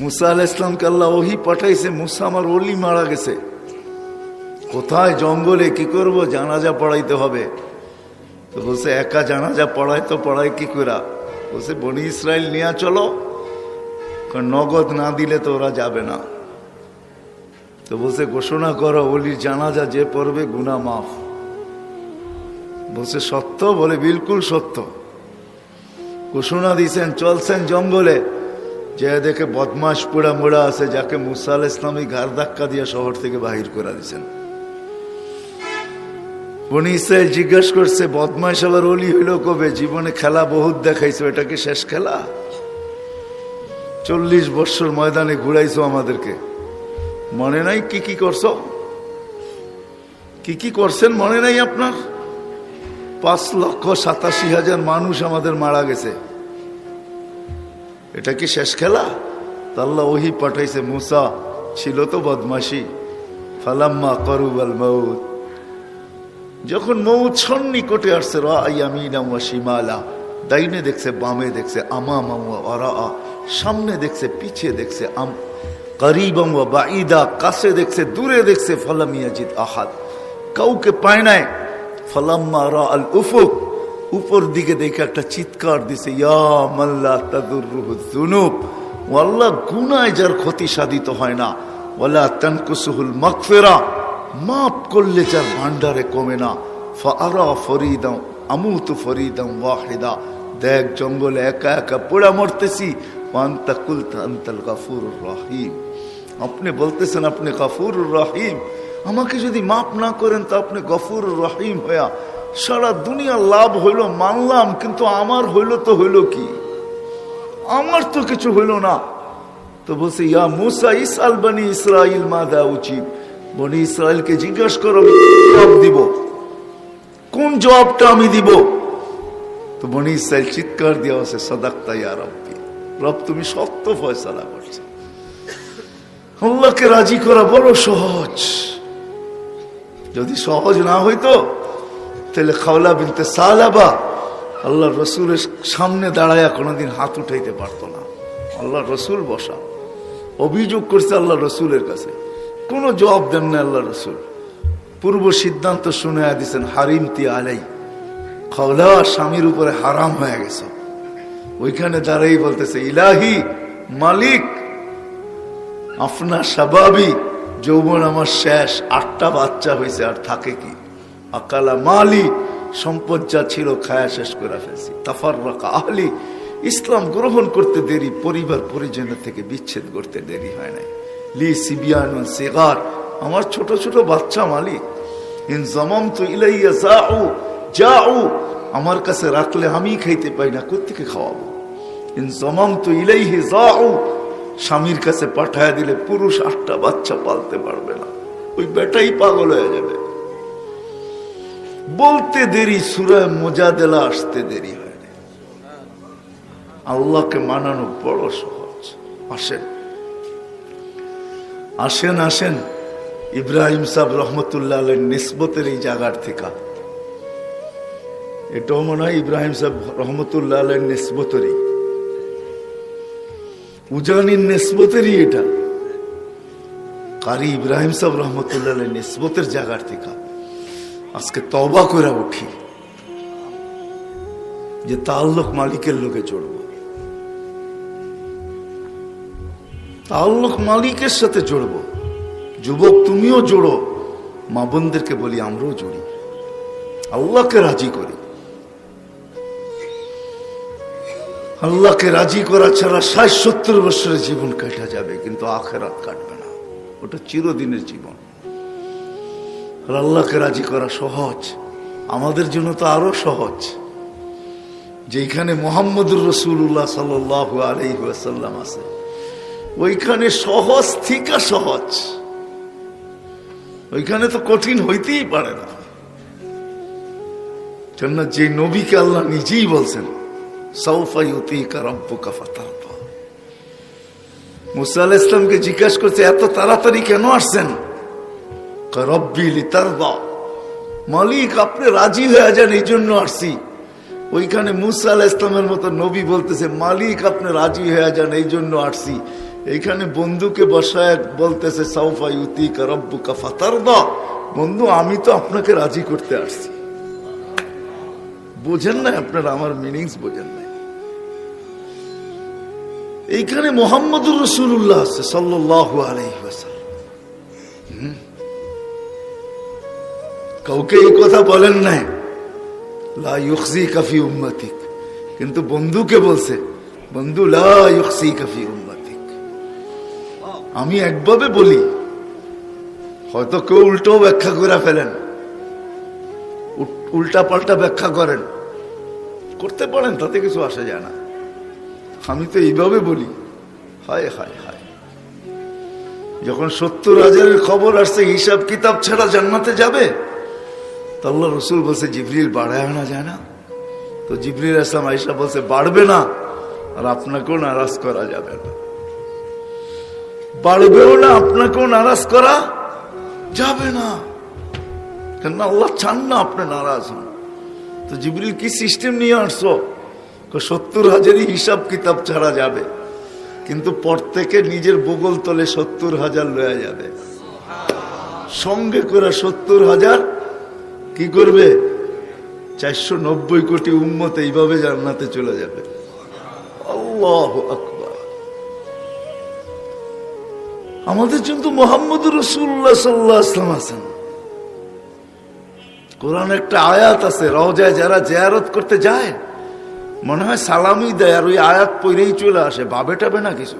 মুসা আলাইহিস সালামকে আল্লাহ ওহী পাঠাইছে, মুসা আমার ওলি মারা গেছে, কোথায় জঙ্গলে কি করব, জানাজা পড়াইতে হবে। তো বলছে একা জানাজা পড়াই তো পড়াই কি করে? বলছে বনি ইসরাইল নিয়ে চলো, কারণ নগদ না দিলে তো ওরা যাবে না। তো বলছে ঘোষণা করো ওলির জানাজা যে পড়বে গুনাহ মাফ। বলছে সত্য? বলে বিলকুল সত্য। ঘোষণা দিয়েছেন, চলছেন জঙ্গলে, যে দেখে বদমাস পোড়া মোড়া আছে, যাকে মুসা আলাইহিস সালাম ঘাড় ধাক্কা দিয়ে শহর থেকে বাহির করে দিয়েছেন। বনি ইসরাইল জিজ্ঞাসা করছে বদমাস আবার ওলি হইল কবে? জীবনে খেলা বহুত দেখাইছো, এটা কি শেষ খেলা? 40 বছর ময়দানে ঘুরাইছো আমাদেরকে, মনে নাই কি কি করছো, কি কি করছেন মনে নাই আপনার? 5,87,000 মানুষ আমাদের মারা গেছে, এটা কি শেষ খেলা? আল্লাহ ওহী পাঠাইছে, মুসা ছিল তো বদমাশি। ফালাম্মা কারুবাল মাউত, যখন মৌত সন্নিকটে আসছে, রায়ামিনা ওয়া শিমালা, দাইনে দেখছে বামে দেখছে, আমামা ওয়া ওয়ারা, সামনে দেখছে পিছে দেখছে, করিবাম ওয়া বাঈদা, কাছে দেখছে দূরে দেখছে, ফালাম ইয়াজিদ আহাদ, কাউকে পায় নাই। ফালাম্মা রাআল উফুক, উপর দিকে দেখে একটা চিৎকার দিছে, ইয়া মান লা তাদুররুহু যুনুব, ও আল্লাহ গুনায় যার ক্ষতি সাধিত হয় না, ওয়ালা তানকুসুহুল মাগফিরা, মাফ করলে যার ভান্ডারে কমে না। ফাআরা ফরিদাম আমুতু ফরিদাম ওয়াহিদা, দেখ জঙ্গলে একা একা পোড়া মরতেছি। ওয়ান্তা কুলতা আনতাল গাফুরুর রহিম, আপনি বলতেছেন আপনি গাফুরুর রহিম, আমাকে যদি মাফ না করেন তো আপনি গফুরুর রহিম হইয়া সারা দুনিয়া লাভ হইল মানলাম, কিন্তু আমার হইল তো হইল কি? আমার তো কিছু হইল না। তো বলছে ইয়া মুসা ইসআল বনি ইসরাইল মাযা উজিব, বনি ইসরাইলকে জিজ্ঞাসা করো আমি জবাব দিব, কোন জবাবটা আমি দিব? তো বনি ইসরাইল চিৎকার দেওয়া আছে, সাদাক্তা ইয়া রাব্বি, রব তুমি সত্য ফয়সালা করছো। আল্লাহকে রাজি করা বড় সহজ। যদি সহজ না হইতো তাহলে খাওলা বিনতে সালাবা আল্লাহ রসুলের সামনে দাঁড়ায়া কোনোদিন হাত উঠাইতে পারতো না। আল্লাহ রসুল বসা, অভিযোগ করছে আল্লাহ রসুলের কাছে, কোনো জবাব দেন না আল্লাহ রসুল। পূর্ব সিদ্ধান্ত শুনে দিচ্ছেন, হারিমতি আলাই, খাওলা স্বামীর উপরে হারাম হয়ে গেছে। ওইখানে দাঁড়াই বলতেছে, ইলাহি মালিক, আপনার স্বাভাবিক যৌবন আমার শেষ, 8টা বাচ্চা হয়েছে, আর থাকে কি? আকালা মালি, সম্পদ যা ছিল খায়া শেষ করে ফেলছি। তাফাররাকা আহলি, ইসলাম গ্রহণ করতে দেরি, পরিবার পরিজনের থেকে বিচ্ছেদ করতে দেরি হয় নাই। লি সিবিয়ানুন সিগার, আমার ছোট ছোট বাচ্চা মালিক। ইন জামামতু ইলাইয়া যাউ, আমার কাছে রাখলে আমি খাইতে পাই না, কোত্থেকে খাওয়াবো? ইন জামামতু ইলাইহি যাউ, স্বামীর কাছে পাঠায় দিলে পুরুষ 8টা বাচ্চা পালতে পারবে না, ওই বেটাই পাগল হয়ে যাবে। বলতে দেরি, সূরা মুজাদালা আসতে দেরি হয় না। আল্লাহকে মানানো বড় সহজ। আসেন আসেন আসেন, ইব্রাহিম সাহেব রহমতুল্লাহ আলাইহির নিসবতের এই জায়গার থেকে, এটাও মনে হয় ইব্রাহিম সাহেব রহমতুল্লাহ আলাইহির নিসবতেরই, উজানির নিসবতেরই এটা। কারি ইব্রাহিম সাহেব রহমতুল্লাহ আলাইহির নিসবতের জায়গার থেকে আজকে তওবা করে উঠি যে তাআল্লুক মালিকের লোকে জড়ব, তাআল্লুক মালিকের সাথে জড়ব। যুবক তুমিও জোড়ো, মা বোনদেরকে বলি আমরাও জড়ি, আল্লাহকে রাজি করি। আল্লাহকে রাজি করা ছাড়া 60-70 বছরের জীবন কাটা যাবে, কিন্তু আখিরাত কাটবে না, ওটা চিরদিনের জীবন। আর আল্লাহকে রাজি করা সহজ, আমাদের জন্য তো আরো সহজ। যেখানে মুহাম্মদুর রাসূলুল্লাহ সাল্লাল্লাহু আলাইহি ওয়াসাল্লাম আছে, ওইখানে সহজ থেকে সহজ, ওইখানে তো কঠিন হইতেই পারে না। কেননা যে নবীকে আল্লাহ নিজেই বলছেন, সাউফা ইউতিকা রাব্বুকা ফাতারদা। মুসা আলাইহিস সালামকে জিজ্ঞাসা করছে এত তাড়াতাড়ি কেন আসছেন? রব্বি লিতারদা, মালিক আপনি রাজি হয়ে যান এই জন্য আসছি। ওইখানে মুসা আলাইহিস সালামের মতো নবী বলতেছে মালিক আপনি রাজি হয়ে যান এই জন্য আসছি। এইখানে বন্ধুকে বসায় বলতেছে সাউফা ইউতিকা রাব্বুকা ফাতারদা, বন্ধু আমি তো আপনাকে রাজি করতে আসছি। বোঝেন না আপনারা আমার মিনিংস বোঝেন না। এইখানে মুহাম্মদুর রাসূলুল্লাহ আছে সাল্লাল্লাহু আলাইহি ওয়াসাল্লাম। কাউকে এই কথা বলেন নাই লা ইউখজিকা ফি উম্মতিক, কিন্তু বন্ধুকে বলছে বন্ধু লা ইউখজিকা ফি উম্মতিক। আমি একভাবে বলি, হয়তো কেউ উল্টো ব্যাখ্যা করে ফেলেন, উল্টা পাল্টা ব্যাখ্যা করেন, করতে পারেন, তাতে কিছু আসে যায় না। আমি তো এইভাবে বলি, হায় হায় হায়। যখন 70,000-এর খবর আসছে হিসাব কিতাব ছাড়া জান্নাতে যাবে, তো আল্লাহ রসুল বলছে জিবরিল বাড়ায় আনা যায় না? তো জিবরিল আসলাম আয়েশা বলছে বাড়বে না, আর আপনাকেও নারাজ করা যাবে না। বাড়বেও না, আপনাকেও নারাজ করা যাবে না, কেন আল্লাহ চান না আপনি নারাজ হন। তো জিবরিল কি সিস্টেম নিয়ে আসছো? 70,000-ই হিসাব কিতাব ছাড়া যাবে, কিন্তু পর থেকে নিজের বগল তলে 70,000 লয়া যাবে, সঙ্গে করে 70,000 কি করবে? 490 কোটি উম্মত এইভাবে জান্নাতে চলে যাবে। আল্লাহু আকবার। আমাদের জন্য মুহাম্মদুর রাসূলুল্লাহ সাল্লাল্লাহু আলাইহি ওয়াসাল্লাম আছেন। কোরআন একটা আয়াত আছে, রওজায় যারা জিয়ারত করতে যায় মনে হয় সালামি দেয়, আর ওই আয়াত পড়েই চলে আসে, ভাবে টাবে না কিছু।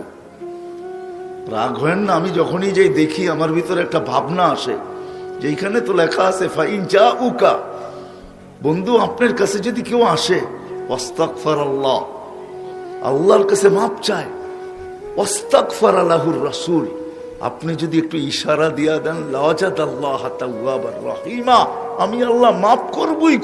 রাগ হয় না, আমি যখনই যাই দেখি আমার ভিতরে একটা ভাবনা আসে, যেখানে তো লেখা আছে ফাইন জাউকা, বন্ধু আপনার কাছে যদি কেউ আসে ওয়াস্তাগফিরাল্লাহ, আল্লাহর কাছে মাপ চায়, ওয়াস্তাগফারা লাহুর রাসূল, আপনি যদি একটু ইশারা দিয়া দেন লাওয়াজাদাল্লাহ তাওয়াবার রহিমা, আমি আল্লাহ মাফ করবই।